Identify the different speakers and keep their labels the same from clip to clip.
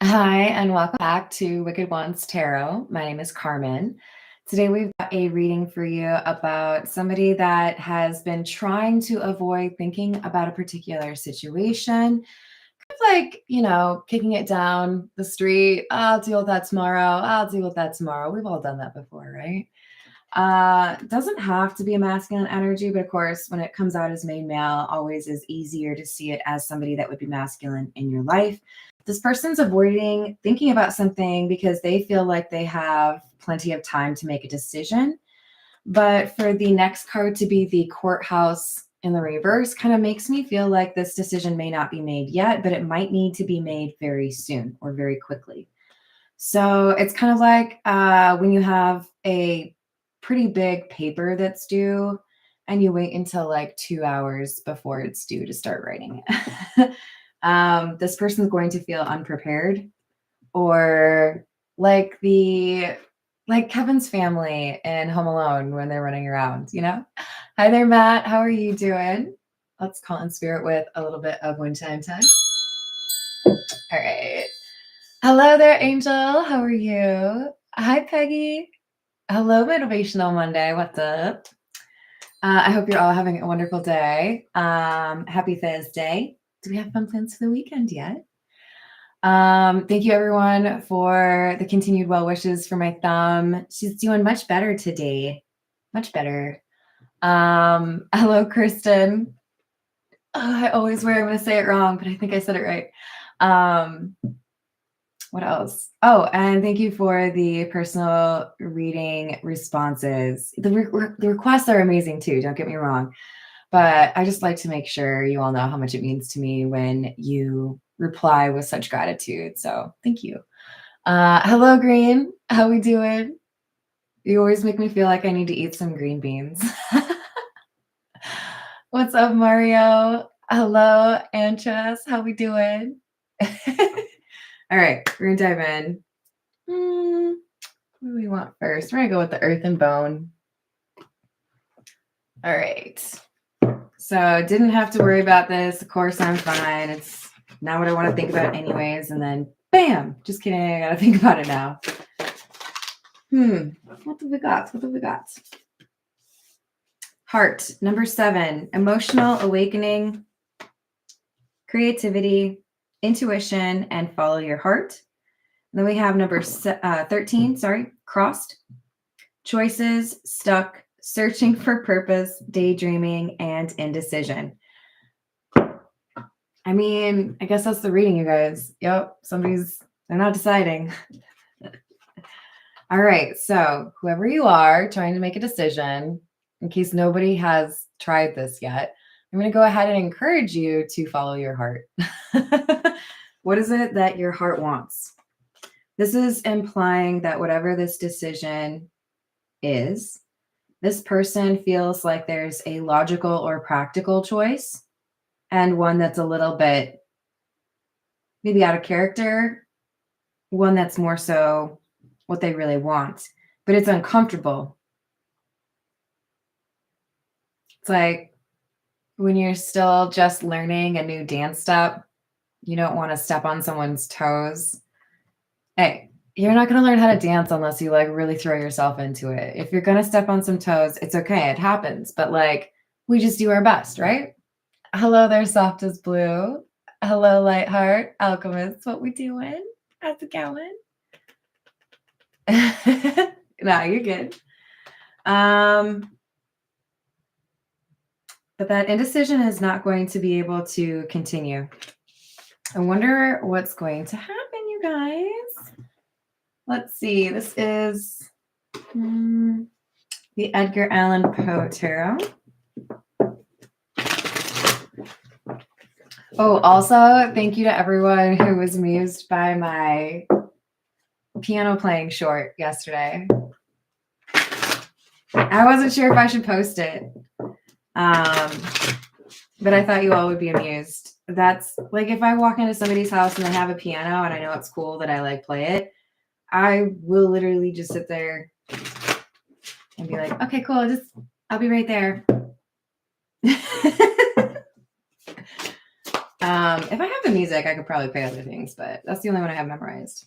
Speaker 1: Hi, and welcome back to Wicked Ones Tarot. My name is Carmen. Today we've got a reading for you about somebody that has been trying to avoid thinking about a particular situation, kicking it down the street. I'll deal with that tomorrow. I'll deal with that tomorrow. We've all done that before, right? Doesn't have to be a masculine energy, but of course, when it comes out as main male, always is easier to see it as somebody that would be masculine in your life. This person's avoiding thinking about something because they feel like they have plenty of time to make a decision. But for the next card to be the courthouse in the reverse kind of makes me feel like this decision may not be made yet, but it might need to be made very soon or very quickly. So it's kind of like when you have a pretty big paper that's due and you wait until like 2 hours before it's due to start writing it. This person's going to feel unprepared, or like Kevin's family in Home Alone when they're running around, you know? Hi there, Matt. How are you doing? Let's call in spirit with a little bit of wind chime time. All right. Hello there, Angel. How are you? Hi, Peggy. Hello, Motivational Monday. What's up? I hope you're all having a wonderful day. Happy Thursday. Do we have fun plans for the weekend yet? Thank you, everyone, for the continued well wishes for my thumb. She's doing much better today. Much better. Hello, Kristen. Oh, I always worry I'm going to say it wrong, but I think I said it right. What else? Oh, and thank you for the personal reading responses. The requests are amazing too, don't get me wrong. But I just like to make sure you all know how much it means to me when you reply with such gratitude. So thank you. Hello, Green. How we doing? You always make me feel like I need to eat some green beans. What's up, Mario? Hello, Antras. How we doing? All right, we're gonna dive in. What do we want first? We're gonna go with the earth and bone. All right. So didn't have to worry about this. Of course, I'm fine. It's not what I want to think about anyways. And then bam, just kidding. I gotta think about it now. What do we got? What do we got? Heart, number 7, emotional awakening, creativity, intuition, and follow your heart. And then we have number 13, crossed, choices, stuck, searching for purpose, daydreaming, and indecision. I mean, I guess that's the reading, you guys. Yep, they're not deciding. All right, so whoever you are trying to make a decision, in case nobody has tried this yet, I'm going to go ahead and encourage you to follow your heart. What is it that your heart wants? This is implying that whatever this decision is, this person feels like there's a logical or practical choice and one that's a little bit maybe out of character, one that's more so what they really want, but it's uncomfortable. It's like when you're still just learning a new dance step, you don't want to step on someone's toes. Hey, you're not going to learn how to dance unless you like really throw yourself into it. If you're going to step on some toes, it's okay. It happens. But like, we just do our best, right? Hello there, soft as blue. Hello, Lightheart, Alchemist. What we doing? How's it going? No, you're good. But that indecision is not going to be able to continue. I wonder what's going to happen, you guys. Let's see. This is the Edgar Allan Poe Tarot. Oh, also, thank you to everyone who was amused by my piano playing short yesterday. I wasn't sure if I should post it, but I thought you all would be amused. That's like if I walk into somebody's house and they have a piano and I know it's cool that I like play it, I will literally just sit there and be like, okay, cool. I'll be right there. If I have the music, I could probably play other things, but that's the only one I have memorized.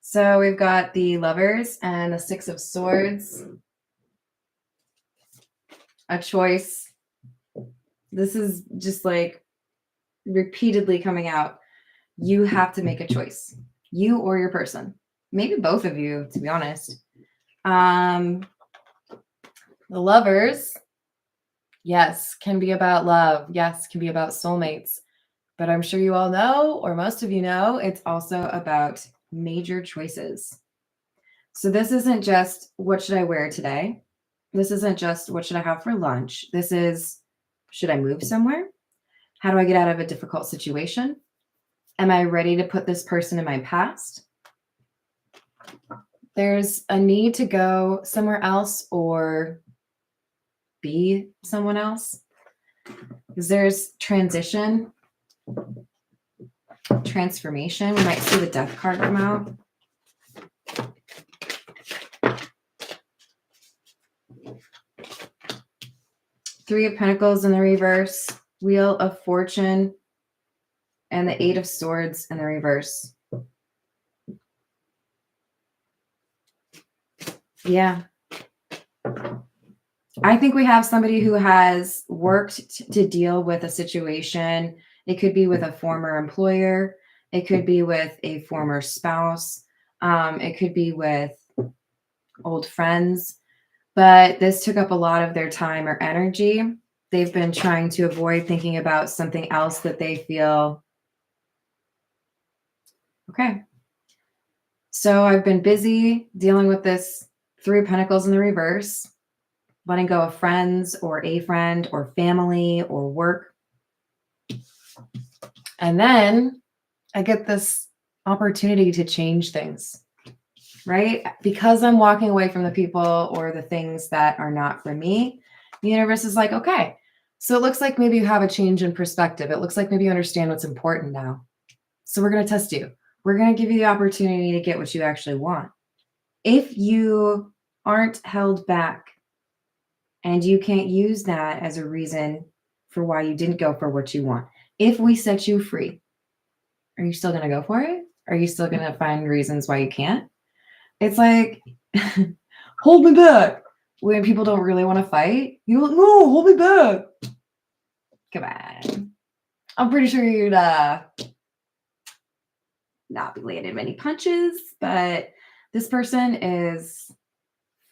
Speaker 1: So we've got the Lovers and the Six of Swords. A choice. This is just like repeatedly coming out. You have to make a choice. You or your person. Maybe both of you, to be honest. The Lovers, yes, can be about love. Yes, can be about soulmates. But I'm sure you all know, or most of you know, it's also about major choices. So this isn't just what should I wear today? This isn't just what should I have for lunch? This is, should I move somewhere? How do I get out of a difficult situation? Am I ready to put this person in my past? There's a need to go somewhere else or be someone else. Because there's transition, transformation. We might see the Death card come out. Three of Pentacles in the reverse, Wheel of Fortune, and the Eight of Swords in the reverse. Yeah. I think we have somebody who has worked to deal with a situation. It could be with a former employer. It could be with a former spouse. It could be with old friends. But this took up a lot of their time or energy. They've been trying to avoid thinking about something else that they feel, okay. So I've been busy dealing with this Three of Pentacles in the reverse, letting go of friends or a friend or family or work. And then I get this opportunity to change things, right? Because I'm walking away from the people or the things that are not for me, the universe is like, okay, so it looks like maybe you have a change in perspective. It looks like maybe you understand what's important now. So we're going to test you. We're going to give you the opportunity to get what you actually want. If you aren't held back and you can't use that as a reason for why you didn't go for what you want, if we set you free, are you still going to go for it? Are you still going to find reasons why you can't? It's like, hold me back. When people don't really want to fight, you're like, no, hold me back. Come on. I'm pretty sure you'd not be landing many punches, but this person is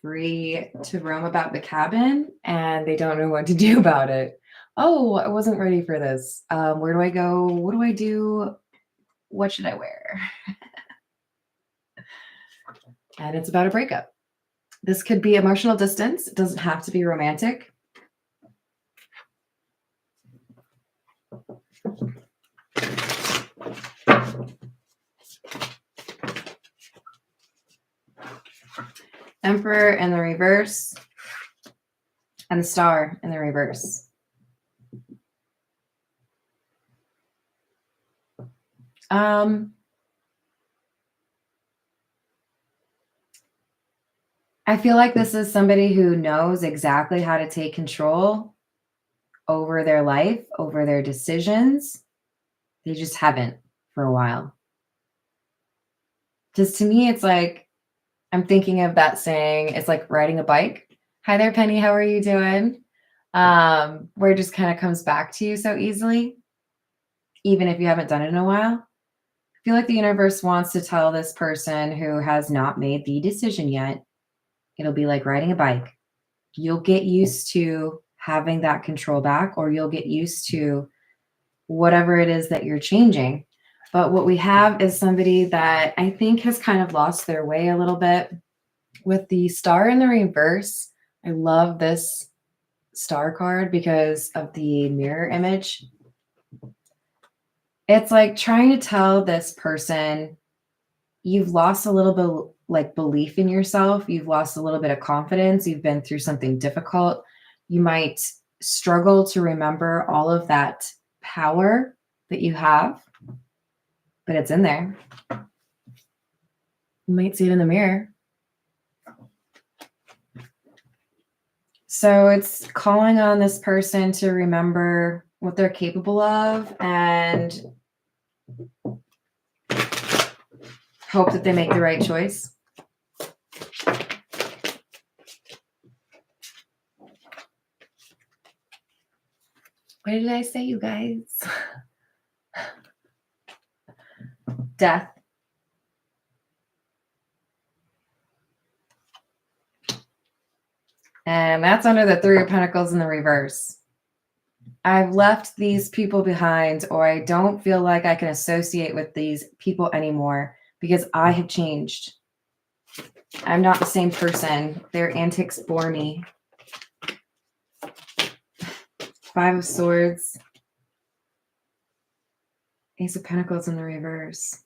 Speaker 1: free to roam about the cabin and they don't know what to do about it. Oh, I wasn't ready for this. Where do I go? What do I do? What should I wear? And it's about a breakup. This could be emotional distance. It doesn't have to be romantic. Emperor in the reverse and the Star in the reverse. I feel like this is somebody who knows exactly how to take control over their life, over their decisions. They just haven't for a while. Just to me, it's like, I'm thinking of that saying, it's like riding a bike. Hi there, Penny. How are you doing? Where it just kind of comes back to you so easily, even if you haven't done it in a while. I feel like the universe wants to tell this person who has not made the decision yet, it'll be like riding a bike. You'll get used to having that control back, or you'll get used to whatever it is that you're changing. But what we have is somebody that I think has kind of lost their way a little bit. With the Star in the reverse, I love this Star card because of the mirror image. It's like trying to tell this person, you've lost a little bit like belief in yourself. You've lost a little bit of confidence. You've been through something difficult. You might struggle to remember all of that power that you have, but it's in there. You might see it in the mirror. So it's calling on this person to remember what they're capable of, and hope that they make the right choice. What did I say, you guys? Death. And that's under the Three of Pentacles in the reverse. I've left these people behind, or I don't feel like I can associate with these people anymore because I have changed. I'm not the same person. Their antics bore me. Five of Swords. Ace of Pentacles in the reverse.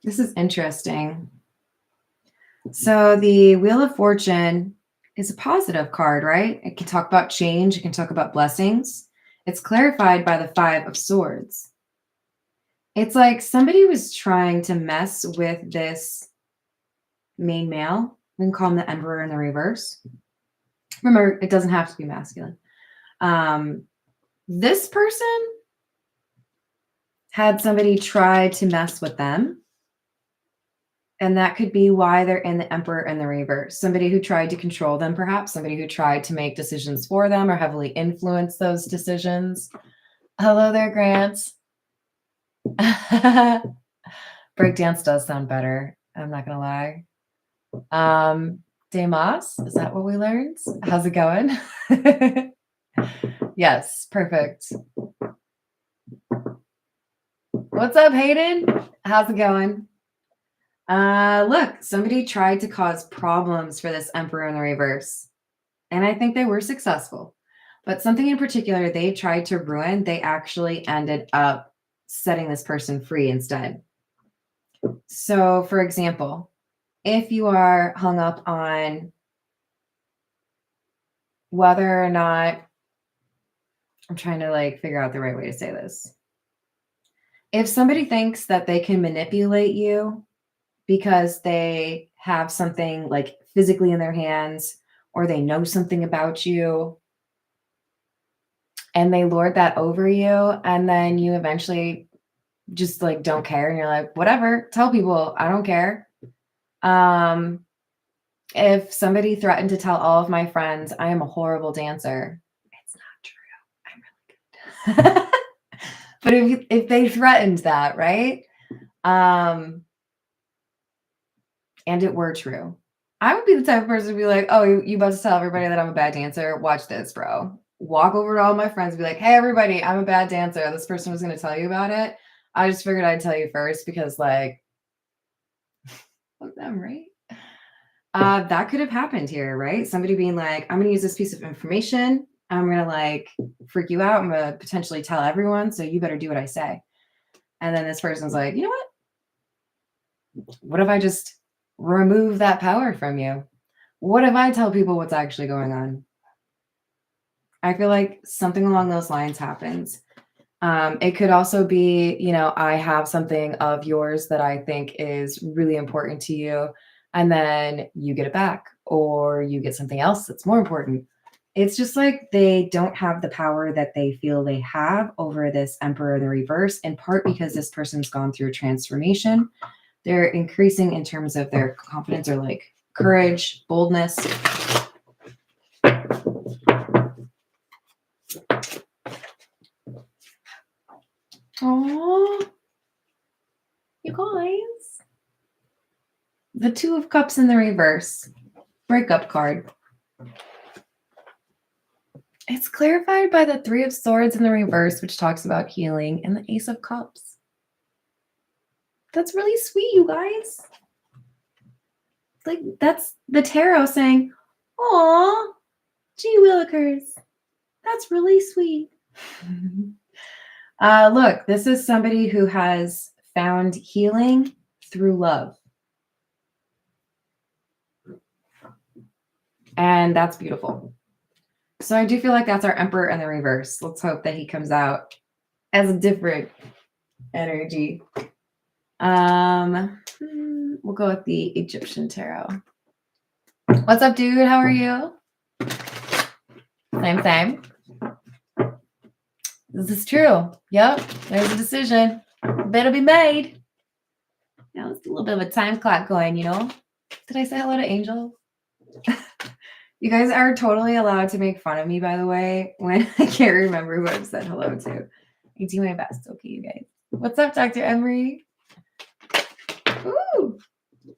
Speaker 1: This is interesting. So the Wheel of Fortune is a positive card, right? It can talk about change. It can talk about blessings. It's clarified by the Five of Swords. It's like somebody was trying to mess with this main male. We can call him the Emperor in the reverse. Remember, it doesn't have to be masculine. This person had somebody try to mess with them. And that could be why they're in the Emperor in the reverse. Somebody who tried to control them, perhaps. Somebody who tried to make decisions for them or heavily influence those decisions. Hello there, Grant. Breakdance does sound better. I'm not going to lie. Demas, is that what we learned? How's it going? Yes, perfect. What's up, Hayden? How's it going? Look, somebody tried to cause problems for this Emperor in the reverse. And I think they were successful. But something in particular they tried to ruin, they actually ended up setting this person free instead. So, for example, if you are hung up on whether or not, I'm trying to figure out the right way to say this. If somebody thinks that they can manipulate you because they have something physically in their hands or they know something about you and they lord that over you, and then you eventually just don't care and you're like, whatever, tell people I don't care. If somebody threatened to tell all of my friends I am a horrible dancer, it's not true. I'm really good. But if they threatened that, right? And it were true, I would be the type of person to be like, oh, you about to tell everybody that I'm a bad dancer? Watch this, bro. Walk over to all my friends and be like, hey, everybody, I'm a bad dancer. This person was going to tell you about it. I just figured I'd tell you first because fuck them, right? That could have happened here, right? Somebody being like, I'm going to use this piece of information. I'm going to freak you out. I'm going to potentially tell everyone. So you better do what I say. And then this person's like, you know what? What if I just remove that power from you? What if I tell people what's actually going on? I feel like something along those lines happens. It could also be, I have something of yours that I think is really important to you, and then you get it back, or you get something else that's more important. It's just like they don't have the power that they feel they have over this Emperor in the reverse, in part because this person's gone through a transformation. They're increasing in terms of their confidence or courage, boldness. Oh, you guys. The Two of Cups in the reverse. Breakup card. It's clarified by the Three of Swords in the reverse, which talks about healing, and the Ace of Cups. That's really sweet, you guys. That's the tarot saying, aw, gee willikers. That's really sweet. Look, this is somebody who has found healing through love. And that's beautiful. So I do feel like that's our Emperor in the reverse. Let's hope that he comes out as a different energy. We'll go with the Egyptian tarot. What's up, dude? How are you? Same. This is true. Yep. There's a decision. Better be made. Now it's a little bit of a time clock going, you know? Did I say hello to Angel? You guys are totally allowed to make fun of me, by the way, when I can't remember who I've said hello to. I do my best, okay, you guys. What's up, Dr. Emery? Ooh,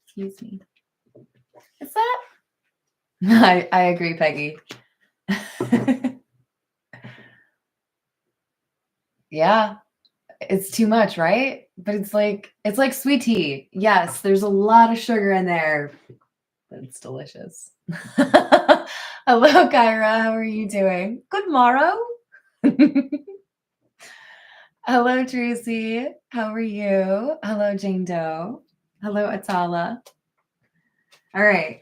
Speaker 1: excuse me. What's that? I agree, Peggy. Yeah, it's too much, right? But it's like sweet tea. Yes, there's a lot of sugar in there, but it's delicious. Hello, Kyra. How are you doing? Good morrow. Hello, Tracy. How are you? Hello, Jane Doe. Hello, Atala. All right.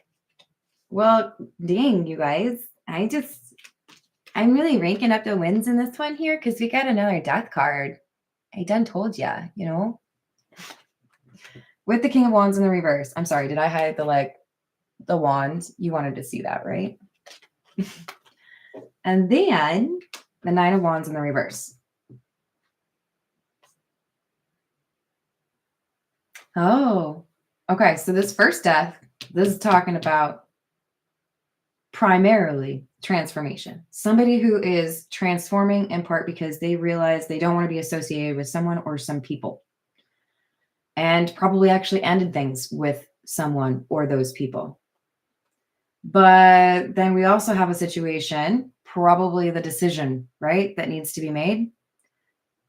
Speaker 1: Well, dang, you guys. I'm really ranking up the wins in this one here because we got another death card. I done told ya, you know? With the King of Wands in the reverse. I'm sorry, did I hide the wand? You wanted to see that, right? And then the Nine of Wands in the reverse. Oh, okay. So this first death, this is talking about primarily transformation. Somebody who is transforming in part because they realize they don't want to be associated with someone or some people. And probably actually ended things with someone or those people. But then we also have a situation, probably the decision, right, that needs to be made.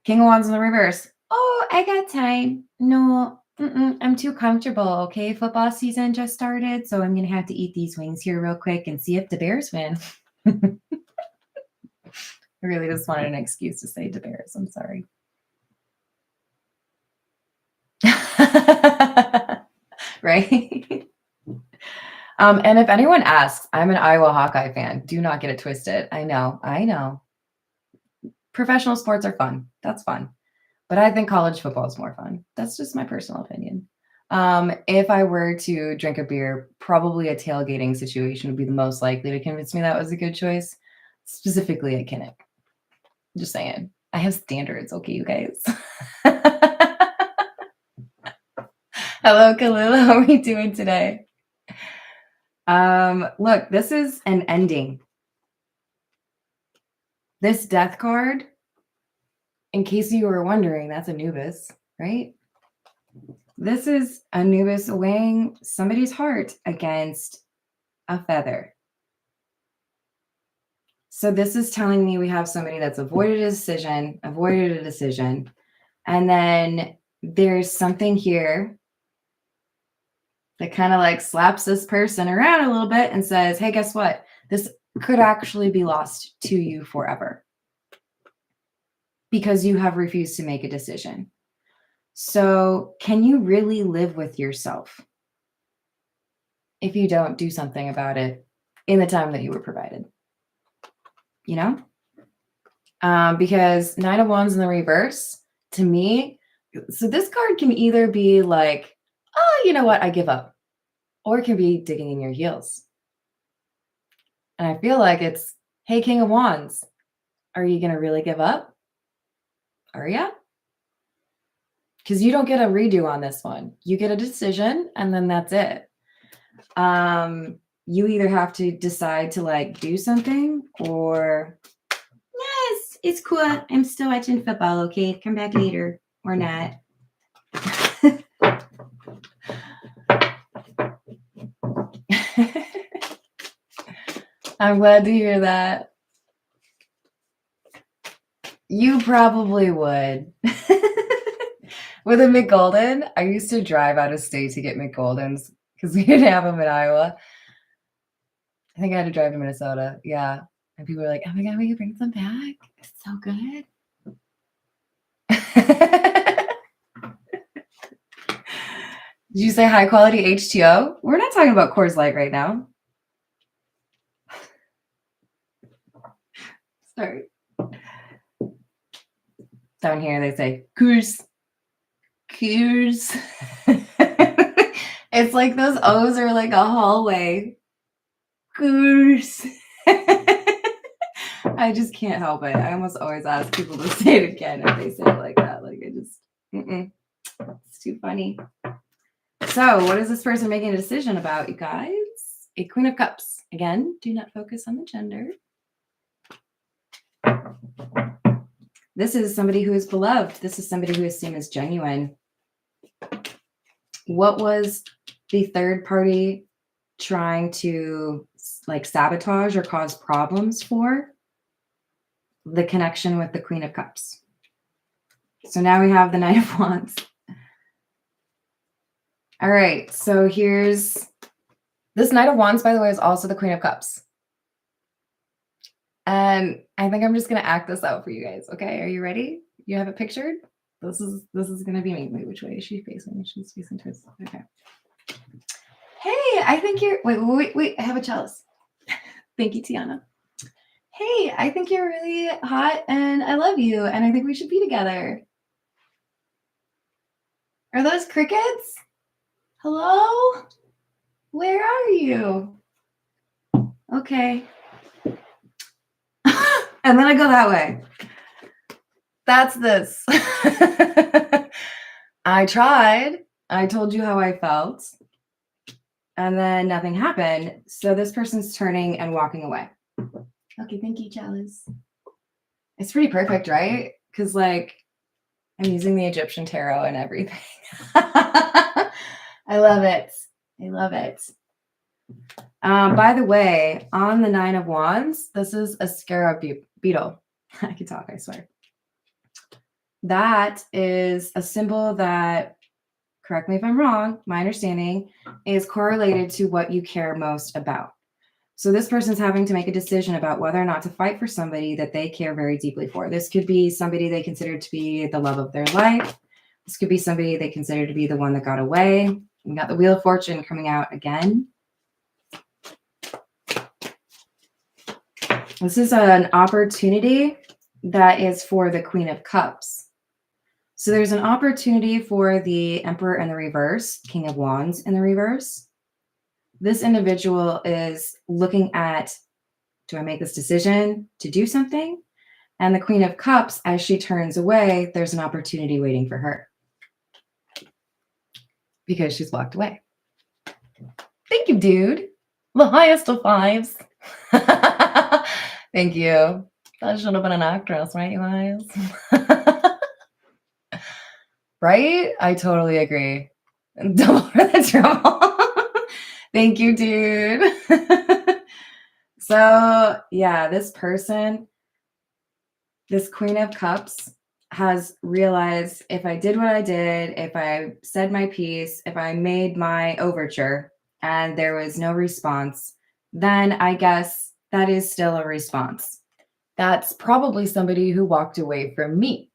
Speaker 1: King of Wands in the reverse. Oh, I got time. No, I'm too comfortable. Okay, football season just started, so I'm going to have to eat these wings here real quick and see if the Bears win. I really just wanted an excuse to say the Bears. I'm sorry. Right? And if anyone asks, I'm an Iowa Hawkeye fan. Do not get it twisted. I know. Professional sports are fun. That's fun. But I think college football is more fun. That's just my personal opinion. If I were to drink a beer, probably a tailgating situation would be the most likely to convince me that was a good choice, specifically at Kinnick. Just saying. I have standards, okay, you guys. Hello, Khalil. How are we doing today? Look, this is an ending. This death card, in case you were wondering, that's Anubis, right? This is Anubis weighing somebody's heart against a feather. So this is telling me we have somebody that's avoided a decision, and then there's something here that kind of like slaps this person around a little bit and says, hey, guess what? This could actually be lost to you forever because you have refused to make a decision. So can you really live with yourself if you don't do something about it in the time that you were provided? You know? Because Nine of Wands in the reverse, to me, so this card can either be like, oh, you know what? I give up. Or it can be digging in your heels. And I feel like it's, hey, King of Wands, are you going to really give up? Are you? Because you don't get a redo on this one. You get a decision and then that's it. You either have to decide to like do something or, yes, it's cool. I'm still watching football. Okay. Come back later or not. I'm glad to hear that. You probably would. With a McGolden, I used to drive out of state to get McGoldens because we didn't have them in Iowa. I think I had to drive to Minnesota. Yeah. And people were like, oh my God, will you bring some back? It's so good. Did you say high quality H2O? We're not talking about Coors Light right now. Sorry. Down here they say Coors. It's like those O's are like a hallway. course. I just can't help it. I almost always ask people to say it again if they say it like that. Like, I just, it's too funny. So what is this person making a decision about, you guys? A Queen of Cups. Again, do not focus on the gender. This is somebody who is beloved. This is somebody who is seen as genuine. What was the third party trying to like sabotage or cause problems for? The connection with the Queen of Cups. So now we have the Knight of Wands. All right, so here's this Knight of Wands, by the way, is also the Queen of Cups. And I think I'm just gonna act this out for you guys. Okay, are you ready? You have it pictured? This is gonna be me. Wait, which way is she facing? She's facing towards. Okay. Hey, I think you're. Wait. I have a chalice. Thank you, Tiana. Hey, I think you're really hot, and I love you, and I think we should be together. Are those crickets? Hello? Where are you? Okay. And then I go that way. That's this. I tried. I told you how I felt. And then nothing happened. So this person's turning and walking away. Okay, thank you, Chalice. It's pretty perfect, right? Because, like, I'm using the Egyptian tarot and everything. I love it. I love it. By the way, on the Nine of Wands, this is a scarab beetle. I can talk, I swear. That is a symbol that, correct me if I'm wrong, my understanding is correlated to what you care most about. So this person's having to make a decision about whether or not to fight for somebody that they care very deeply for. This could be somebody they consider to be the love of their life. This could be somebody they consider to be the one that got away. We got the Wheel of Fortune coming out again. This is an opportunity that is for the Queen of Cups. So there's an opportunity for the Emperor in the reverse, King of Wands in the reverse. This individual is looking at, do I make this decision to do something? And the Queen of Cups, as she turns away, there's an opportunity waiting for her because she's walked away. Thank you, dude. The highest of fives. Thank you. That should have been an actress, right, you guys? Right? I totally agree. Double for the trouble. Thank you, dude. So, yeah, this person, this Queen of Cups, has realized if I did what I did, if I said my piece, if I made my overture and there was no response, then I guess that is still a response. That's probably somebody who walked away from me.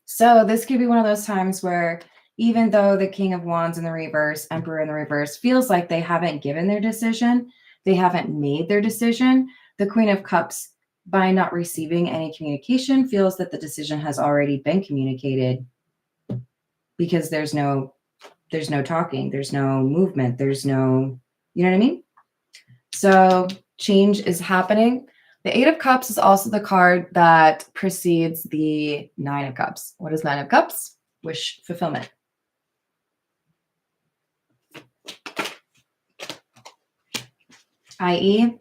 Speaker 1: So this could be one of those times where even though the King of Wands in the reverse, Emperor in the reverse, feels like they haven't given their decision, they haven't made their decision, the Queen of Cups, by not receiving any communication, feels that the decision has already been communicated because there's no talking, there's no movement, there's no, you know what I mean? So change is happening. The Eight of Cups is also the card that precedes the Nine of Cups. What is Nine of Cups? Wish fulfillment. I.e.,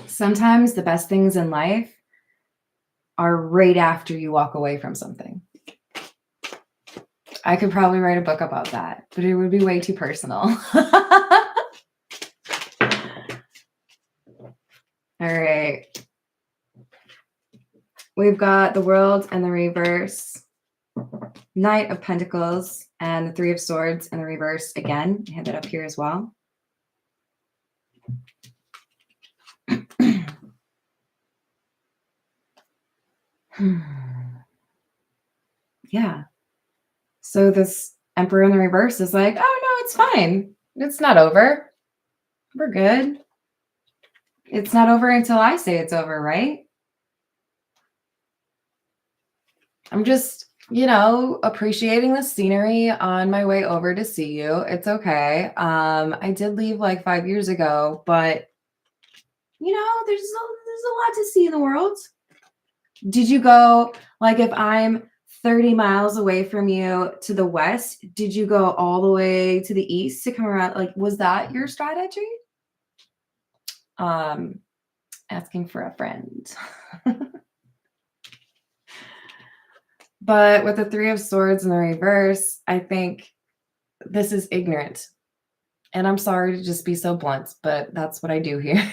Speaker 1: sometimes the best things in life are right after you walk away from something. I could probably write a book about that, but it would be way too personal. All right. We've got the World in the reverse, Knight of Pentacles, and the Three of Swords in the reverse again. I have that up here as well. Yeah. So this Emperor in the reverse is like, oh, no, it's fine. It's not over. We're good. It's not over until I say it's over, right? I'm just appreciating the scenery on my way over to see you. It's okay. I did leave like 5 years ago, but there's a lot to see in the world. Did you go, like, if I'm 30 miles away from you to the west, did you go all the way to the east to come around? Like, was that your strategy? Asking for a friend. But with the Three of Swords in the reverse, I think this is ignorant. And I'm sorry to just be so blunt, but that's what I do here.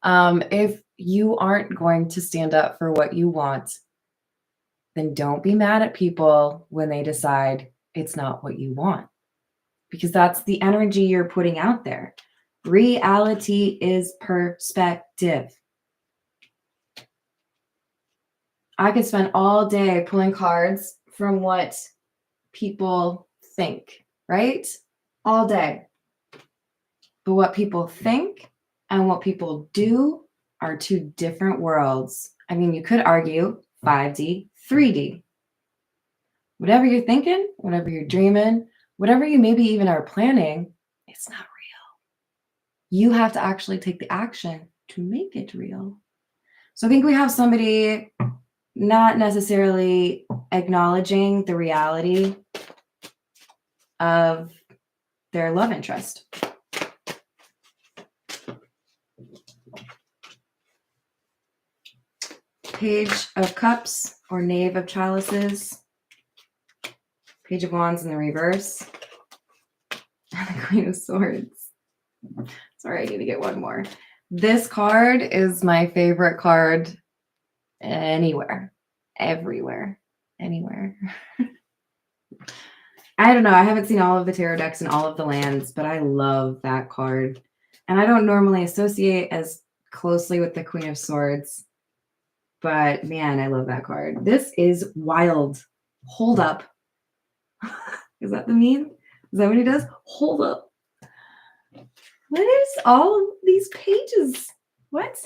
Speaker 1: If you aren't going to stand up for what you want, then don't be mad at people when they decide it's not what you want, because that's the energy you're putting out there. Reality is perspective. I could spend all day pulling cards from what people think, right? All day. But what people think and what people do are two different worlds. I mean, you could argue 5D, 3D. Whatever you're thinking, whatever you're dreaming, whatever you maybe even are planning, it's not real. You have to actually take the action to make it real. So I think we have somebody not necessarily acknowledging the reality of their love interest. Page of Cups or Knave of Chalices. Page of Wands in the reverse. And the Queen of Swords. Sorry, I need to get one more. This card is my favorite card anywhere, everywhere, anywhere. I don't know. I haven't seen all of the tarot decks and all of the lands, but I love that card. And I don't normally associate as closely with the Queen of Swords, but man, I love that card. This is wild. Hold up. Is that the meme? Is that what he does? Hold up. What is all of these pages? What?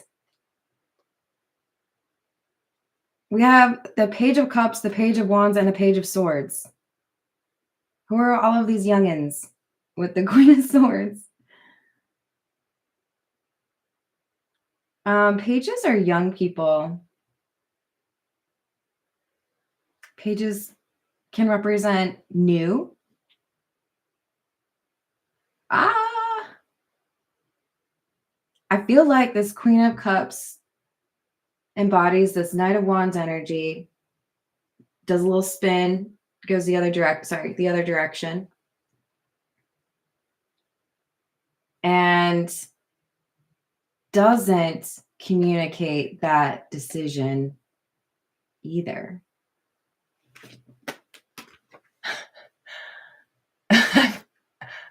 Speaker 1: We have the Page of Cups, the Page of Wands, and the Page of Swords. Who are all of these youngins with the Queen of Swords? Pages are young people. Pages can represent new. I feel like this Queen of Cups embodies this Knight of Wands energy, does a little spin, goes the other direction. And doesn't communicate that decision either.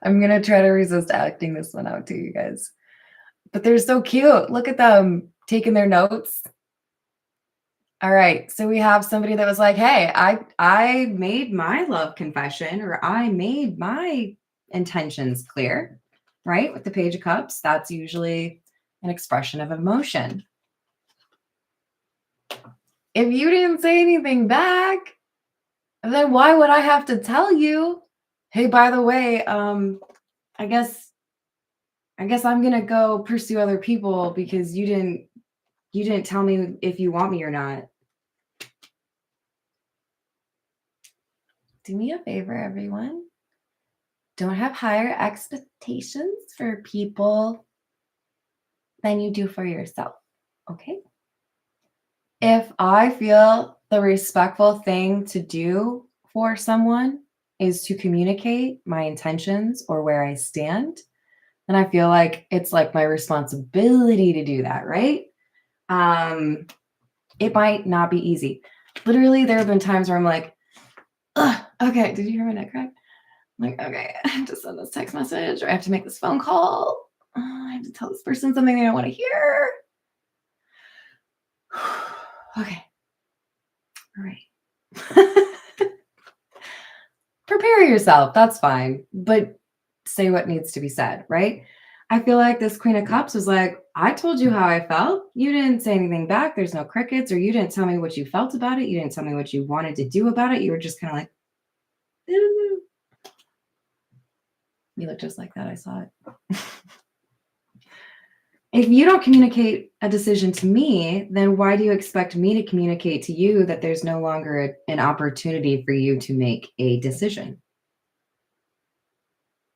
Speaker 1: I'm going to try to resist acting this one out to you guys. But they're so cute. Look at them taking their notes. All right. So we have somebody that was like, hey, I made my love confession, or I made my intentions clear, right? With the Page of Cups, that's usually an expression of emotion. If you didn't say anything back, then why would I have to tell you, hey, by the way, I guess I'm gonna go pursue other people because you didn't tell me if you want me or not. Do me a favor, everyone. Don't have higher expectations for people than you do for yourself, okay? If I feel the respectful thing to do for someone is to communicate my intentions or where I stand, then I feel like it's like my responsibility to do that, right? It might not be easy. Literally, there have been times where I'm like, ugh, okay, did you hear my neck crack? I'm like, okay, I have to send this text message, or I have to make this phone call. I have to tell this person something they don't want to hear. Okay. All right. Prepare yourself. That's fine. But say what needs to be said, right? I feel like this Queen of Cups was like, I told you how I felt. You didn't say anything back. There's no crickets, or you didn't tell me what you felt about it. You didn't tell me what you wanted to do about it. You were just kind of like, "Mm." You look just like that. I saw it. If you don't communicate a decision to me, then why do you expect me to communicate to you that there's no longer an opportunity for you to make a decision?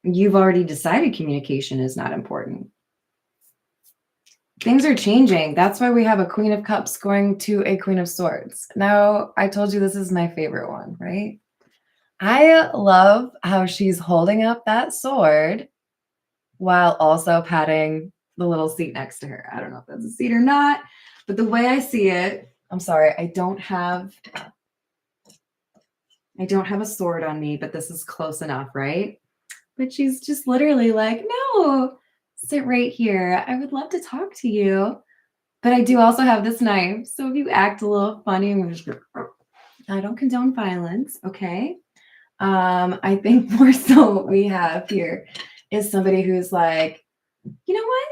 Speaker 1: You've already decided communication is not important. Things are changing. That's why we have a Queen of Cups going to a Queen of Swords. Now, I told you this is my favorite one, right? I love how she's holding up that sword while also patting the little seat next to her. I don't know if that's a seat or not, but the way I see it, I'm sorry, I don't have a sword on me, but this is close enough, right? But she's just literally like, no, sit right here. I would love to talk to you. But I do also have this knife. So if you act a little funny, I'm just I don't condone violence, okay? I think more so what we have here is somebody who's like, you know what?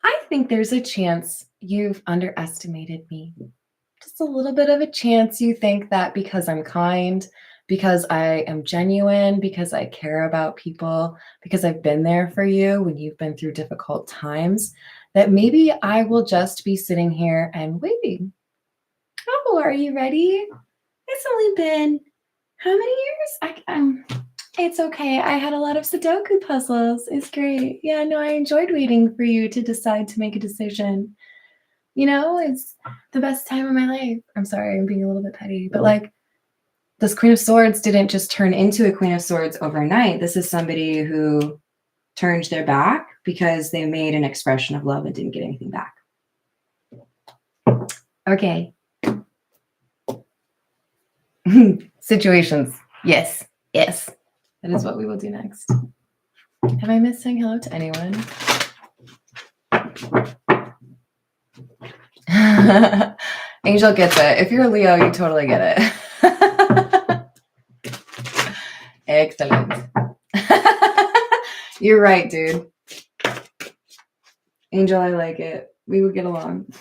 Speaker 1: I think there's a chance you've underestimated me. Just a little bit of a chance you think that because I'm kind, because I am genuine, because I care about people, because I've been there for you when you've been through difficult times, that maybe I will just be sitting here and waiting. Oh, are you ready? It's only been how many years? It's okay. I had a lot of Sudoku puzzles. It's great. Yeah, no, I enjoyed waiting for you to decide to make a decision. You know, it's the best time of my life. I'm sorry, I'm being a little bit petty, but like this Queen of Swords didn't just turn into a Queen of Swords overnight. This is somebody who turned their back because they made an expression of love and didn't get anything back. Okay. Situations. Yes. Yes. That is what we will do next. Have I missed saying hello to anyone? Angel gets it. If you're a Leo, you totally get it. Excellent. You're right, dude. Angel, I like it. We would get along.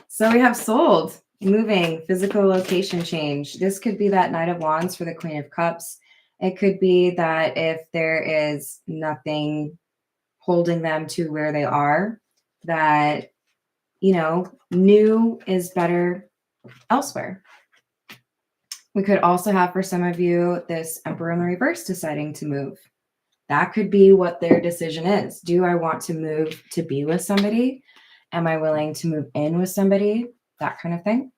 Speaker 1: So we have sold, moving, physical location change. This could be that Knight of Wands for the Queen of Cups. It could be that if there is nothing holding them to where they are, that, you know, new is better elsewhere. We could also have for some of you this Emperor in the reverse deciding to move. That could be what their decision is. Do I want to move to be with somebody? Am I willing to move in with somebody? That kind of thing.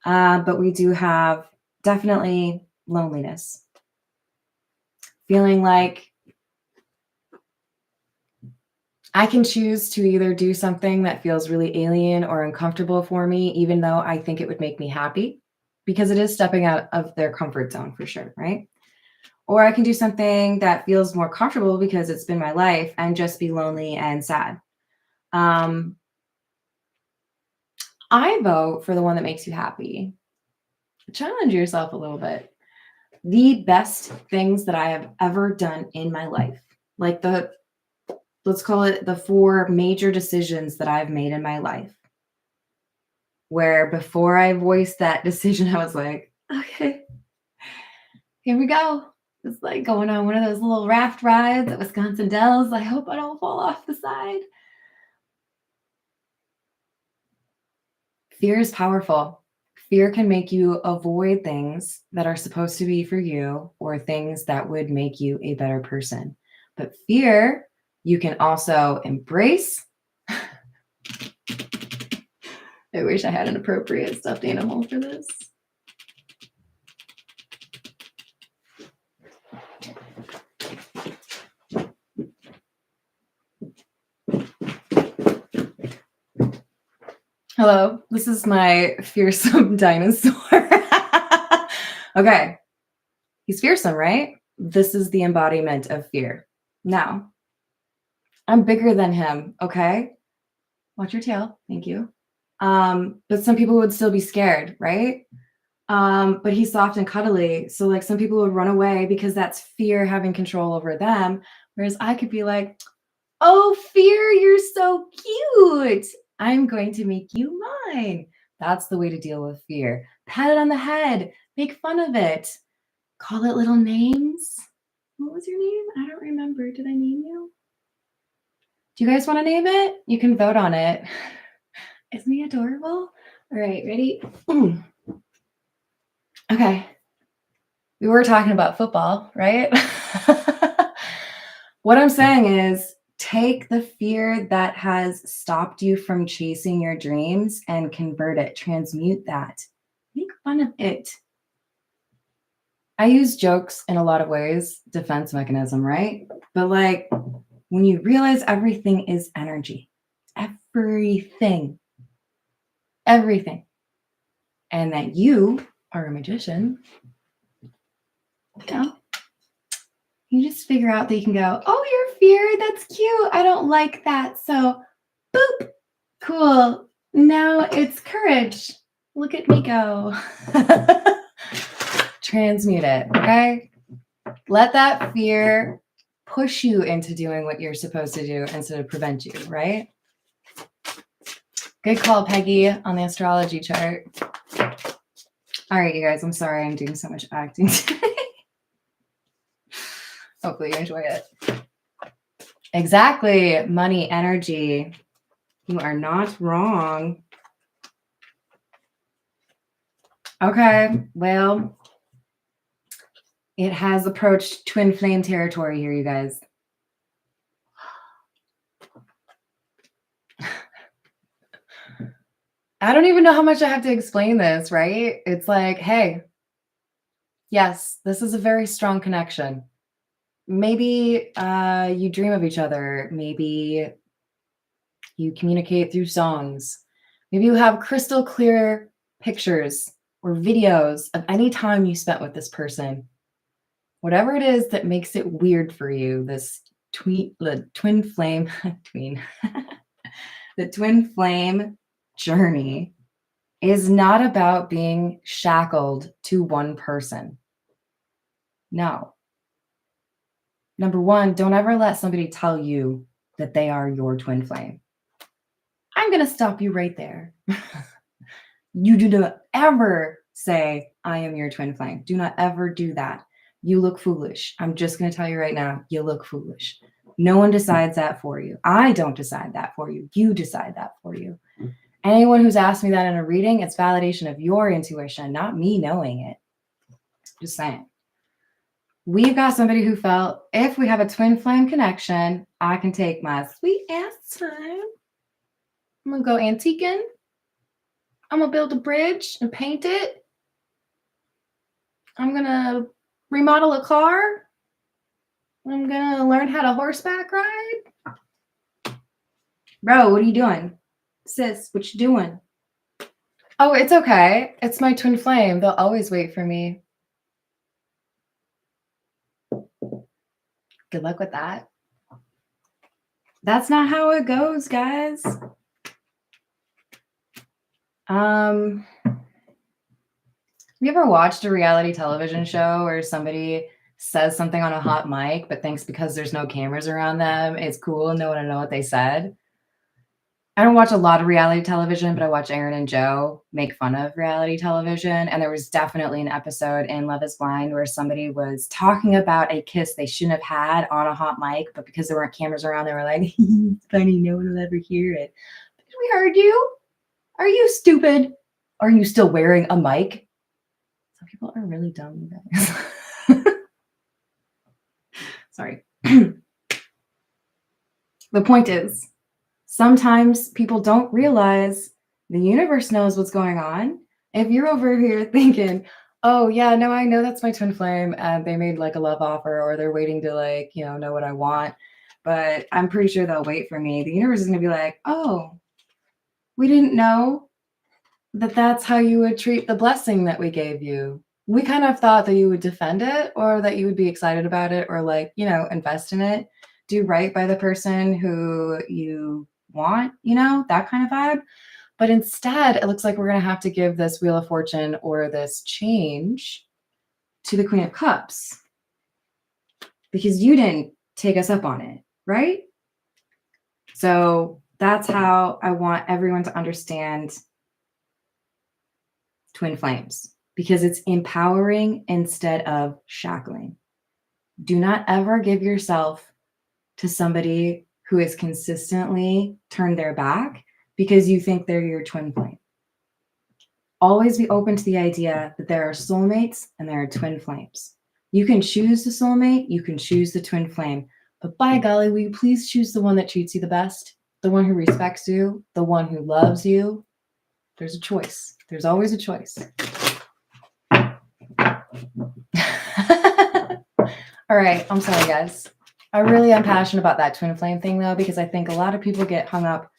Speaker 1: But we do have definitely loneliness. Feeling like I can choose to either do something that feels really alien or uncomfortable for me, even though I think it would make me happy, because it is stepping out of their comfort zone for sure, right? Or I can do something that feels more comfortable because it's been my life and just be lonely and sad. I vote for the one that makes you happy. Challenge yourself a little bit. The best things that I have ever done in my life, like let's call it the 4 major decisions that I've made in my life, where before I voiced that decision, I was like, okay, here we go. It's like going on one of those little raft rides at Wisconsin Dells. I hope I don't fall off the side. Fear is powerful. Fear can make you avoid things that are supposed to be for you or things that would make you a better person. But fear, you can also embrace. I wish I had an appropriate stuffed animal for this. Hello, this is my fearsome dinosaur. Okay, he's fearsome, right? This is the embodiment of fear. Now, I'm bigger than him, okay? Watch your tail, thank you. But some people would still be scared, right? But he's soft and cuddly. So like some people would run away because that's fear having control over them. Whereas I could be like, oh, fear, you're so cute. I'm going to make you mine. That's the way to deal with fear. Pat it on the head, make fun of it, call it little names. What was your name? I don't remember. Did I name you? Do you guys want to name it? You can vote on it. Isn't he adorable? All right, ready? Okay. We were talking about football, right? What I'm saying is take the fear that has stopped you from chasing your dreams and convert it, transmute that. Make fun of it. I use jokes in a lot of ways, defense mechanism, right? But like when you realize everything is energy, everything, and that you are a magician, you know, you just figure out that you can go, oh, your fear, that's cute. I don't like that. So, boop, cool. Now it's courage. Look at me go. Transmute it, okay? Let that fear push you into doing what you're supposed to do instead of prevent you, right? Good call, Peggy, on the astrology chart. All right, you guys, I'm sorry I'm doing so much acting today. Hopefully you enjoy it. Exactly. Money, energy. You are not wrong. Okay, well, it has approached twin flame territory here, you guys. I don't even know how much I have to explain this, right? It's like, hey, yes, this is a very strong connection. Maybe you dream of each other. Maybe you communicate through songs. Maybe you have crystal clear pictures or videos of any time you spent with this person. Whatever it is that makes it weird for you, this twin flame, the twin flame journey is not about being shackled to one person. No. Number one, don't ever let somebody tell you that they are your twin flame. I'm going to stop you right there. You do not ever say, I am your twin flame. Do not ever do that. You look foolish. I'm just going to tell you right now, you look foolish. No one decides that for you. I don't decide that for you. You decide that for you. Anyone who's asked me that in a reading, it's validation of your intuition, not me knowing it. Just saying. We've got somebody who felt if we have a twin flame connection, I can take my sweet ass time. I'm going to go antiquing. I'm going to build a bridge and paint it. I'm going to remodel a car. I'm going to learn how to horseback ride. Bro, what are you doing? Sis, what you doing? Oh, it's okay. It's my twin flame. They'll always wait for me. Good luck with that. That's not how it goes, guys. Have you ever watched a reality television show where somebody says something on a hot mic, but thinks because there's no cameras around them, it's cool and no one will know what they said? I don't watch a lot of reality television, but I watch Aaron and Joe make fun of reality television. And there was definitely an episode in Love is Blind where somebody was talking about a kiss they shouldn't have had on a hot mic, but because there weren't cameras around, they were like, it's funny, no one will ever hear it. We heard you. Are you stupid? Are you still wearing a mic? Some people are really dumb, you guys. Sorry. The point is, sometimes people don't realize the universe knows what's going on. If you're over here thinking, oh, yeah, no, I know that's my twin flame and they made like a love offer or they're waiting to like, know what I want, but I'm pretty sure they'll wait for me. The universe is going to be like, oh, we didn't know that that's how you would treat the blessing that we gave you. We kind of thought that you would defend it or that you would be excited about it or like, invest in it, do right by the person who you want, that kind of vibe. But instead, it looks like we're going to have to give this Wheel of Fortune or this change to the Queen of Cups because you didn't take us up on it, right? So that's how I want everyone to understand twin flames, because it's empowering instead of shackling. Do not ever give yourself to somebody who has consistently turned their back because you think they're your twin flame. Always be open to the idea that there are soulmates and there are twin flames. You can choose the soulmate, you can choose the twin flame, but by golly, will you please choose the one that treats you the best, the one who respects you, the one who loves you? There's a choice. There's always a choice. All right, I'm sorry, guys. I really am passionate about that twin flame thing, though, because I think a lot of people get hung up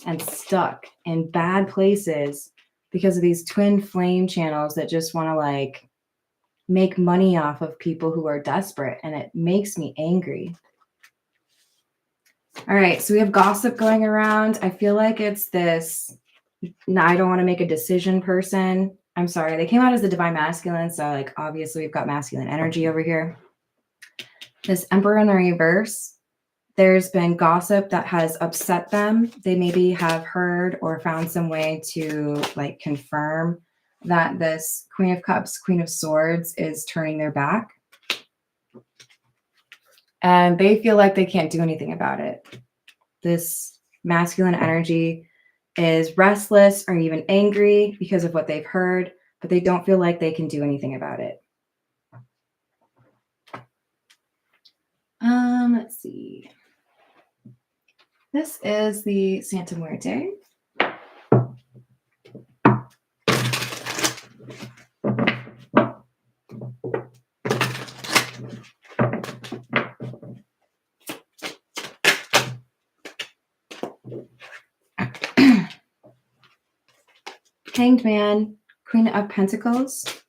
Speaker 1: and stuck in bad places because of these twin flame channels that just want to like make money off of people who are desperate, and it makes me angry. All right, so we have gossip going around. I feel like it's this, I don't want to make a decision person. I'm sorry, they came out as the divine masculine, so like obviously we've got masculine energy over here. This Emperor in the reverse, there's been gossip that has upset them. They maybe have heard or found some way to like confirm that this Queen of Cups, Queen of Swords is turning their back. And they feel like they can't do anything about it. This masculine energy is restless or even angry because of what they've heard, but they don't feel like they can do anything about it. Let's see. This is the Santa Muerte. Hanged Man, Queen of Pentacles.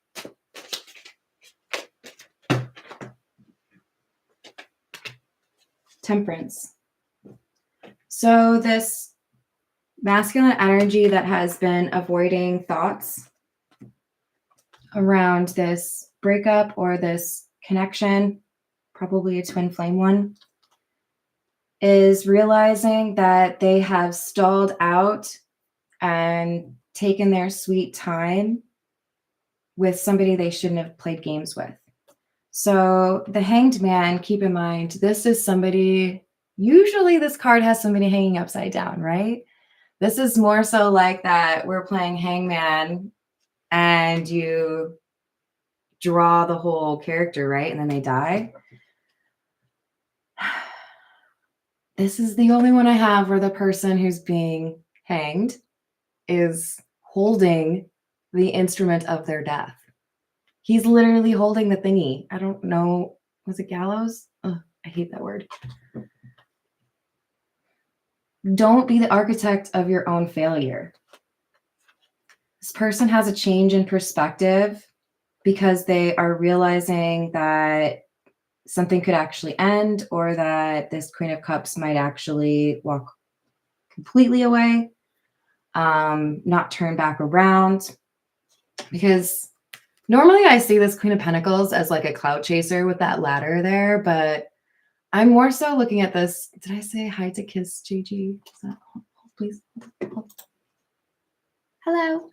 Speaker 1: Temperance. So this masculine energy that has been avoiding thoughts around this breakup or this connection, probably a twin flame one, is realizing that they have stalled out and taken their sweet time with somebody they shouldn't have played games with. So the Hanged Man, keep in mind, this is somebody, usually this card has somebody hanging upside down, right? This is more so like that we're playing Hangman and you draw the whole character, right? And then they die. This is the only one I have where the person who's being hanged is holding the instrument of their death. He's literally holding the thingy. I don't know. Was it gallows? Ugh, I hate that word. Don't be the architect of your own failure. This person has a change in perspective because they are realizing that something could actually end, or that this Queen of Cups might actually walk completely away, not turn back around. Because normally I see this Queen of Pentacles as like a cloud chaser with that ladder there, but I'm more so looking at this. Did I say hi to Kiss Gigi? Please. Hello.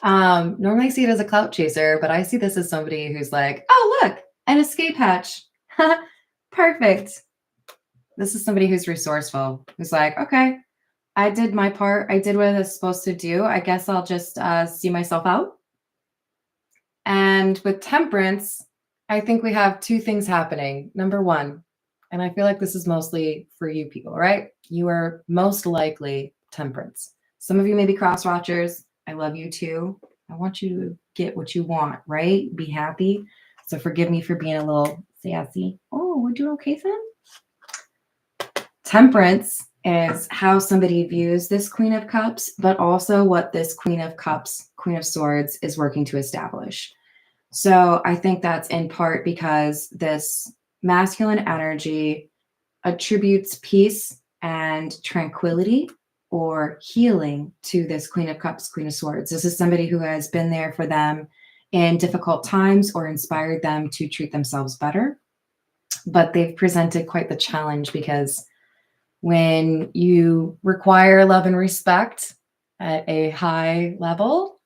Speaker 1: Normally I see it as a clout chaser, but I see this as somebody who's like, oh, look, an escape hatch. Perfect. This is somebody who's resourceful, who's like, okay, I did my part. I did what I was supposed to do. I guess I'll just see myself out. And with Temperance, I think we have two things happening. Number one, and I feel like this is mostly for you people, right? You are most likely Temperance. Some of you may be cross watchers. I love you too. I want you to get what you want, right? Be happy. So forgive me for being a little sassy. Oh, we're doing okay, son? Temperance is how somebody views this Queen of Cups, but also what this Queen of Cups, Queen of Swords is working to establish. So I think that's in part because this masculine energy attributes peace and tranquility or healing to this Queen of Cups, Queen of Swords. This is somebody who has been there for them in difficult times or inspired them to treat themselves better. but they've presented quite the challenge because when you require love and respect at a high level,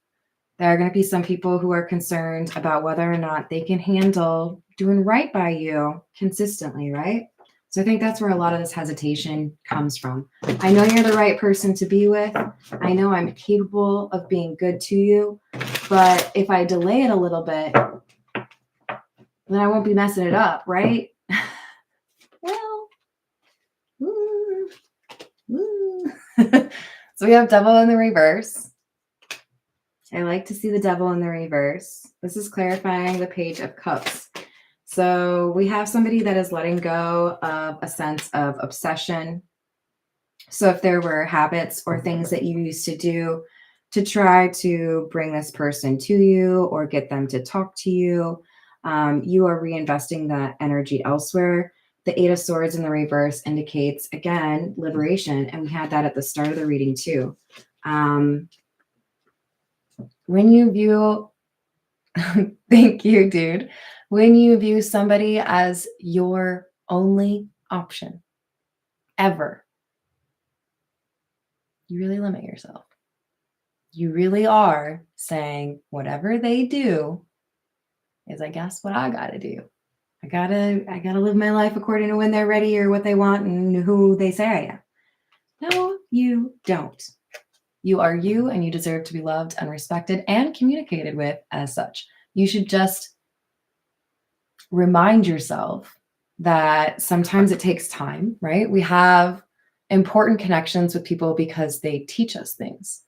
Speaker 1: there are going to be some people who are concerned about whether or not they can handle doing right by you consistently, right? So I think that's where a lot of this hesitation comes from. I know you're the right person to be with. I know I'm capable of being good to you, but if I delay it a little bit, then I won't be messing it up, right? Well, ooh, ooh. So we have Devil in the reverse. I like to see the Devil in the reverse. This is clarifying the Page of Cups. So we have somebody that is letting go of a sense of obsession. So if there were habits or things that you used to do to try to bring this person to you or get them to talk to you, you are reinvesting that energy elsewhere. The Eight of Swords in the reverse indicates, again, liberation. And we had that at the start of the reading too. When you view, thank you, dude. When you view somebody as your only option ever, you really limit yourself. You really are saying whatever they do is, I guess, what I got to do. I gotta live my life according to when they're ready or what they want and who they say I am. No, you don't. You are you, and you deserve to be loved and respected and communicated with as such. You should just remind yourself that sometimes it takes time, right? We have important connections with people because they teach us things.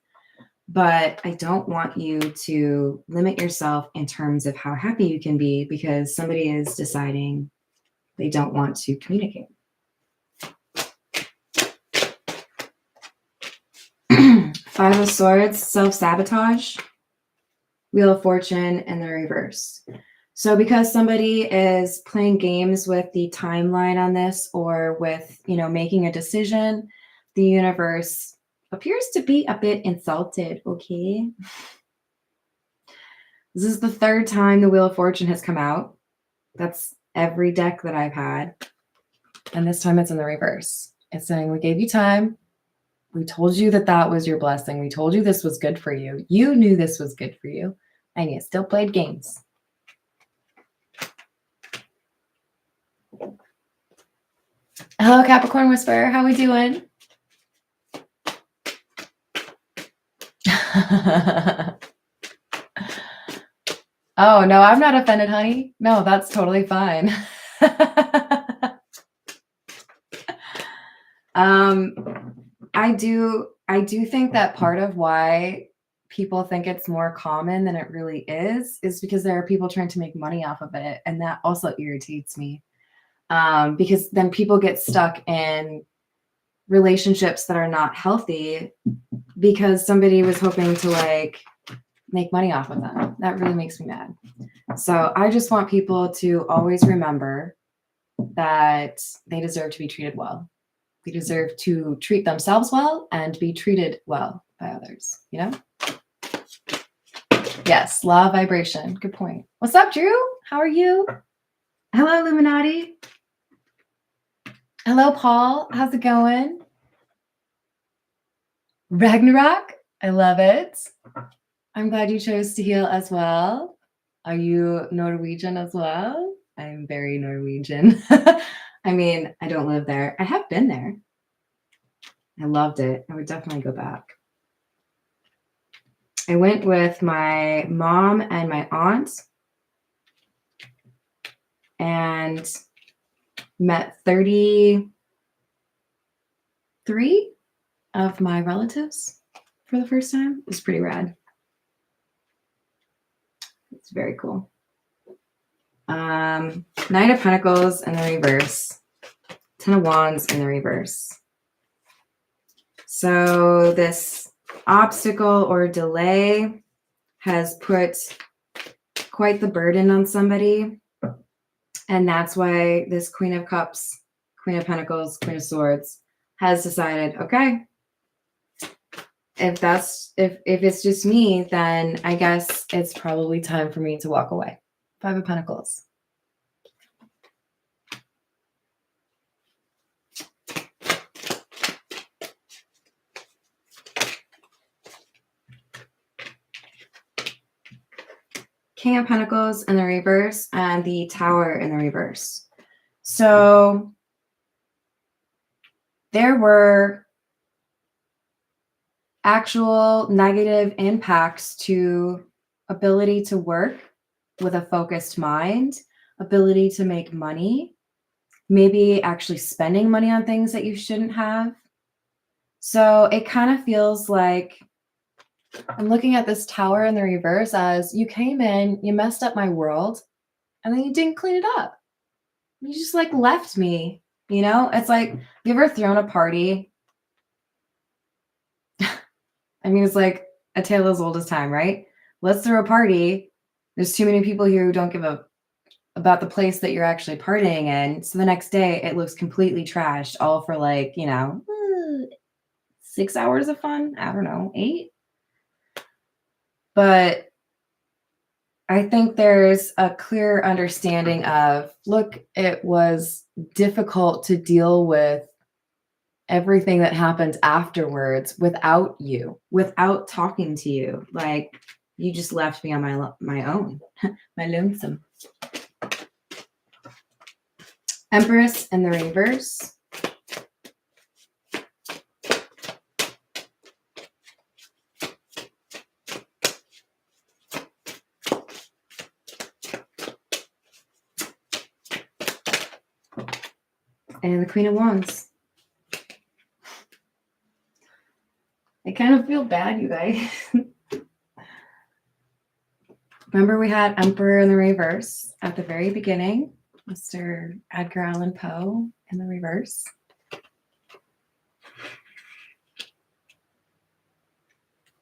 Speaker 1: But I don't want you to limit yourself in terms of how happy you can be because somebody is deciding they don't want to communicate. Five of Swords, self-sabotage. Wheel of Fortune in the reverse. So because somebody is playing games with the timeline on this or with, making a decision, the universe appears to be a bit insulted, okay? This is the third time the Wheel of Fortune has come out. That's every deck that I've had. And this time it's in the reverse. It's saying, we gave you time. We told you that that was your blessing. We told you this was good for you. You knew this was good for you, and you still played games. Hello, Capricorn Whisperer. How we doing? Oh, no, I'm not offended, honey. No, that's totally fine. I do think that part of why people think it's more common than it really is because there are people trying to make money off of it. And that also irritates me. Because then people get stuck in relationships that are not healthy because somebody was hoping to make money off of them. That really makes me mad. So I just want people to always remember that they deserve to be treated well. They deserve to treat themselves well and be treated well by others, Yes, law vibration. Good point. What's up, Drew? How are you? Hello, Illuminati. Hello, Paul. How's it going? Ragnarok. I love it. I'm glad you chose to heal as well. Are you Norwegian as well? I'm very Norwegian. I mean, I don't live there. I have been there. I loved it. I would definitely go back. I went with my mom and my aunt and met 33 of my relatives for the first time. It was pretty rad. It's very cool. Nine of Pentacles in the reverse. 10 of Wands in the reverse. So this obstacle or delay has put quite the burden on somebody. And that's why this Queen of Cups, Queen of Pentacles, Queen of Swords has decided, okay, if it's just me, then I guess it's probably time for me to walk away. Five of Pentacles. King of Pentacles in the reverse and the Tower in the reverse. So there were actual negative impacts to ability to work with a focused mind, ability to make money, maybe actually spending money on things that you shouldn't have. So it kind of feels like I'm looking at this Tower in the reverse as you came in, you messed up my world, and then you didn't clean it up. You just like left me, you know? It's like, you ever thrown a party? I mean, it's like a tale as old as time, right? Let's throw a party. There's too many people here who don't give a about the place that you're actually partying in. So the next day it looks completely trashed, all for like, 6 hours of fun. I don't know, 8. But I think there's a clear understanding of, look, it was difficult to deal with everything that happened afterwards without you, without talking to you. Like, you just left me on my own, my lonesome. Empress in the reverse. And the Queen of Wands. I kind of feel bad, you guys. Remember we had Emperor in the reverse at the very beginning. Mr. Edgar Allan Poe in the reverse.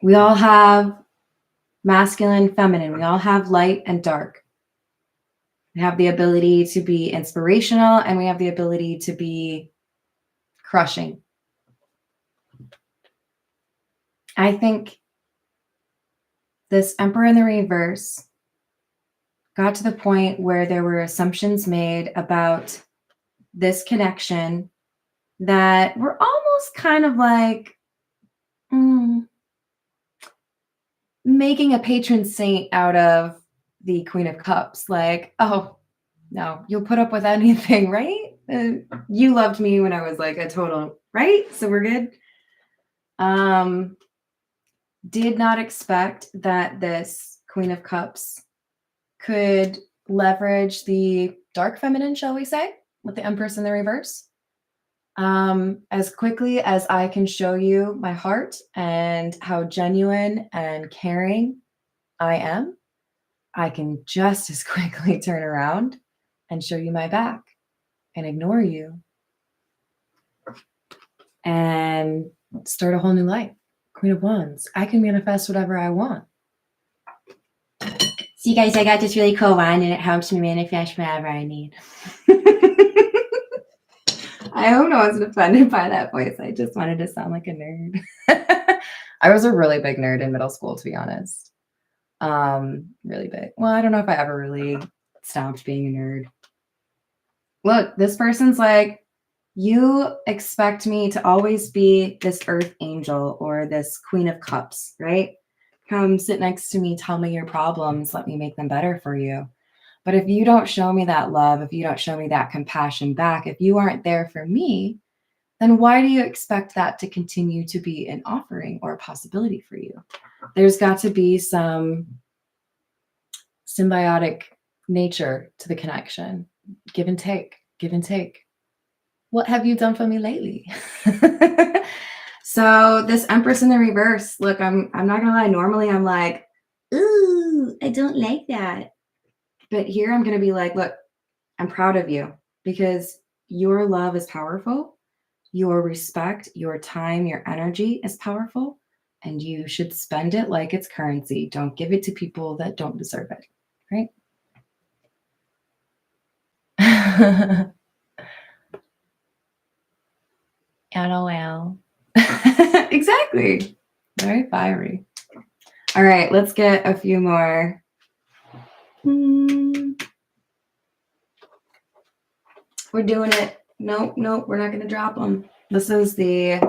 Speaker 1: We all have masculine, feminine. We all have light and dark. We have the ability to be inspirational, and we have the ability to be crushing. I think this Emperor in the reverse got to the point where there were assumptions made about this connection that were almost kind of like making a patron saint out of the Queen of Cups. Like, oh, no, you'll put up with anything, right? You loved me when I was like a total, right? So we're good. Did not expect that this Queen of Cups could leverage the dark feminine, shall we say, with the Empress in the reverse. As quickly as I can show you my heart and how genuine and caring I am, I can just as quickly turn around and show you my back and ignore you and start a whole new life. Queen of Wands. I can manifest whatever I want. See, guys, I got this really cool wand, and it helps me manifest whatever I need. I hope no one's offended by that voice. I just wanted to sound like a nerd. I was a really big nerd in middle school, to be honest. Really big. Well, I don't know if I ever really stopped being a nerd. Look, this person's like, you expect me to always be this earth angel or this Queen of Cups, right? Come sit next to me, tell me your problems, let me make them better for you. But if you don't show me that love, if you don't show me that compassion back, if you aren't there for me, then why do you expect that to continue to be an offering or a possibility for you? There's got to be some symbiotic nature to the connection. Give and take, give and take. What have you done for me lately? So this Empress in the reverse, look, I'm not gonna lie. Normally I'm like, ooh, I don't like that. But here I'm gonna be like, look, I'm proud of you because your love is powerful. Your respect, your time, your energy is powerful, and you should spend it like it's currency. Don't give it to people that don't deserve it, right? LOL. Exactly. Very fiery. All right, let's get a few more. We're doing it. Nope, we're not going to drop them. This is the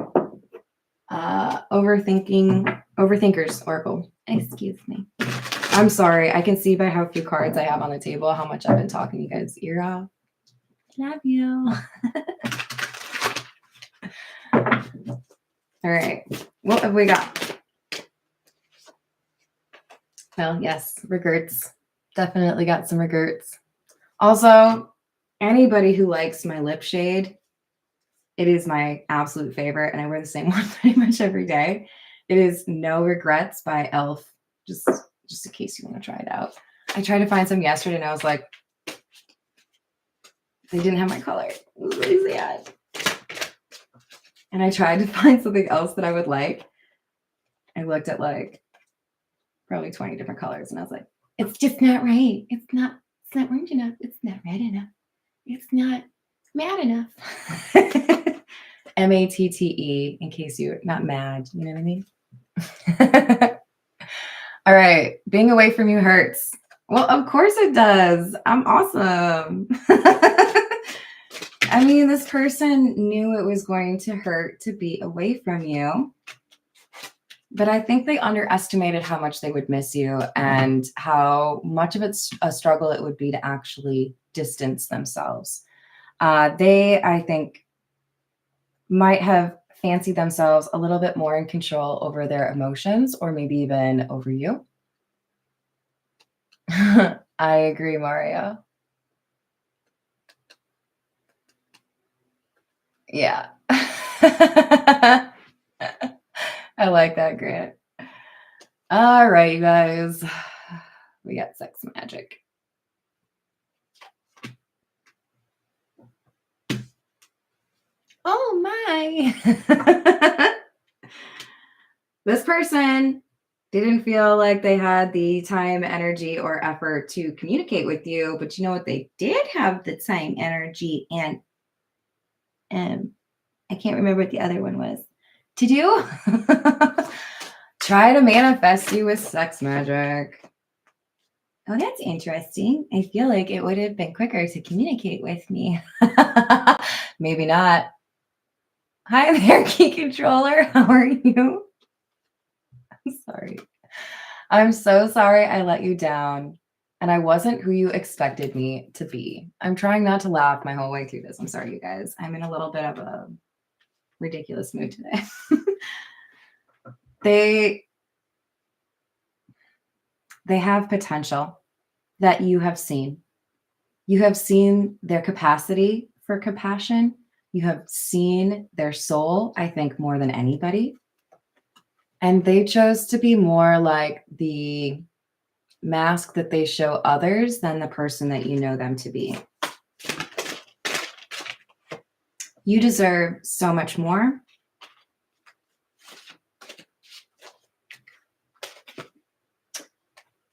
Speaker 1: Overthinkers Oracle. Excuse me. I'm sorry. I can see by how few cards I have on the table how much I've been talking you guys' ear off. Love you. All right. What have we got? Well, yes, regrets. Definitely got some regrets. Also, anybody who likes my lip shade, it is my absolute favorite, and I wear the same one pretty much every day. It is No Regrets by Elf. Just in case you want to try it out. I tried to find some yesterday, and I was like, they didn't have my color. It was really sad. And I tried to find something else that I would like. I looked at like probably 20 different colors, and I was like, it's just not right. It's not orange enough. It's not red enough. It's not matte enough. MATTE, in case you're not mad. You know what I mean? All right. Being away from you hurts. Well, of course it does. I'm awesome. I mean, this person knew it was going to hurt to be away from you. But I think they underestimated how much they would miss you and how much of it's a struggle it would be to actually distance themselves. They, I think, might have fancied themselves a little bit more in control over their emotions, or maybe even over you. I agree, Mario. Yeah. I like that, Grant. All right, you guys. We got sex magic. Oh my. This person didn't feel like they had the time, energy, or effort to communicate with you, but you know what? They did have the time, energy, and I can't remember what the other one was. To do? Try to manifest you with sex magic. Oh, that's interesting. I feel like it would have been quicker to communicate with me. Maybe not. Hi there, key controller. How are you? I'm sorry. I'm so sorry I let you down. And I wasn't who you expected me to be. I'm trying not to laugh my whole way through this. I'm sorry, you guys. I'm in a little bit of a ridiculous mood today. They have potential that you have seen. You have seen their capacity for compassion. You have seen their soul, I think, more than anybody. And they chose to be more like the mask that they show others than the person that you know them to be. You deserve so much more.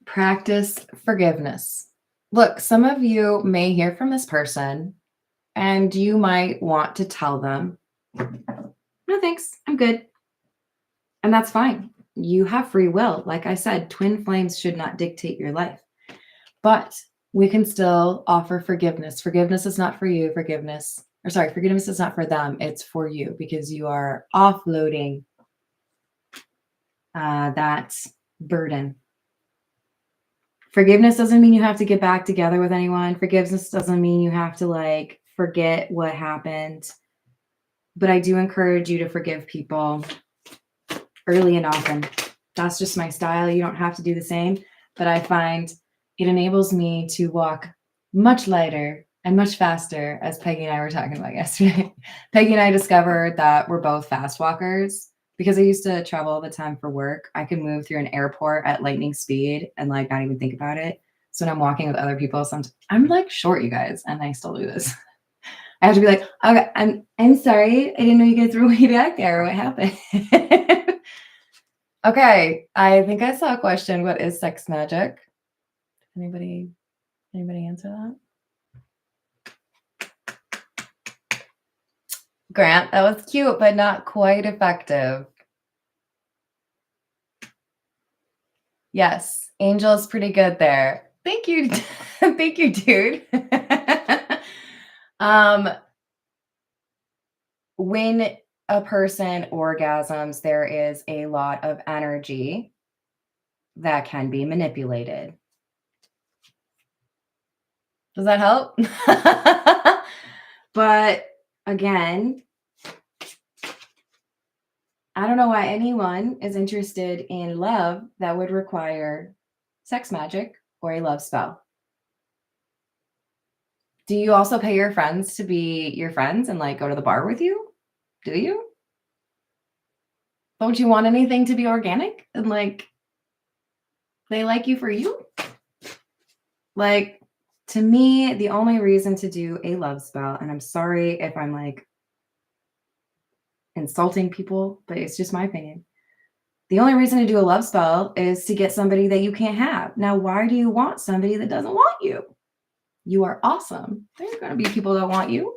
Speaker 1: Practice forgiveness. Look, some of you may hear from this person and you might want to tell them, no, thanks, I'm good. And that's fine. You have free will. Like I said, twin flames should not dictate your life. But we can still offer forgiveness. Forgiveness is not for you. Forgiveness is not for them. It's for you because you are offloading that burden. Forgiveness doesn't mean you have to get back together with anyone. Forgiveness doesn't mean you have to like forget what happened. But I do encourage you to forgive people early and often. That's just my style. You don't have to do the same, but I find it enables me to walk much lighter and much faster, as Peggy and I were talking about yesterday. Peggy and I discovered that we're both fast walkers because I used to travel all the time for work. I could move through an airport at lightning speed and like not even think about it. So when I'm walking with other people, sometimes I'm like short, you guys, and I still do this. I have to be like, okay, I'm sorry. I didn't know you guys were way back there. What happened? Okay, I think I saw a question. What is sex magic? Anybody answer that? Grant, that was cute, but not quite effective. Yes, Angel is pretty good there. Thank you. Thank you, dude. When a person orgasms, there is a lot of energy that can be manipulated. Does that help? But again, I don't know why anyone is interested in love that would require sex magic or a love spell. Do you also pay your friends to be your friends and like go to the bar with you? Do you? Don't you want anything to be organic and like they like you for you? Like, to me, the only reason to do a love spell, and I'm sorry if I'm like insulting people, but it's just my opinion. The only reason to do a love spell is to get somebody that you can't have. Now, why do you want somebody that doesn't want you? You are awesome. There's going to be people that want you.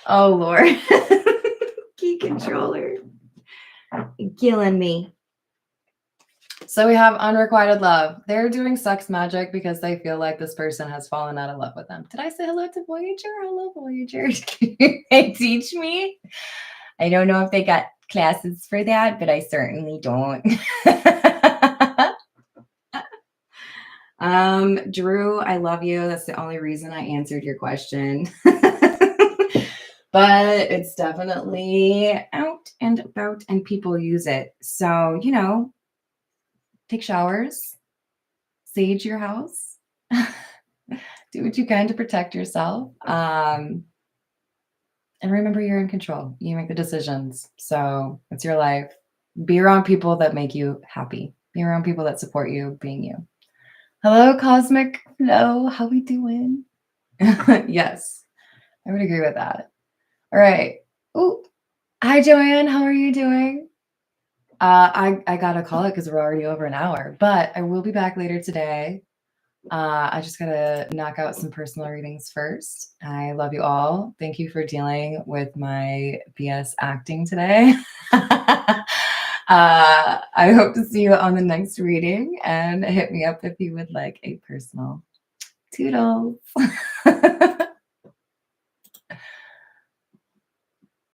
Speaker 1: Oh, Lord. Key controller. You're killing me. So we have unrequited love. They're doing sex magic because they feel like this person has fallen out of love with them. Did I say hello to Voyager? Hello, Voyager. Can they teach me? I don't know if they got classes for that, but I certainly don't. Drew, I love you. That's the only reason I answered your question. But it's definitely out and about and people use it. So, you know, take showers, sage your house, do what you can to protect yourself. And remember, you're in control. You make the decisions. So it's your life. Be around people that make you happy. Be around people that support you being you. Hello, Cosmic Flow. How we doing? Yes, I would agree with that. All right. Oh, hi, Joanne. How are you doing? I gotta call it because we're already over an hour, but I will be back later today. I just gotta knock out some personal readings first. I love you all. Thank you for dealing with my BS acting today. I hope to see you on the next reading and hit me up if you would like a personal. Toodles.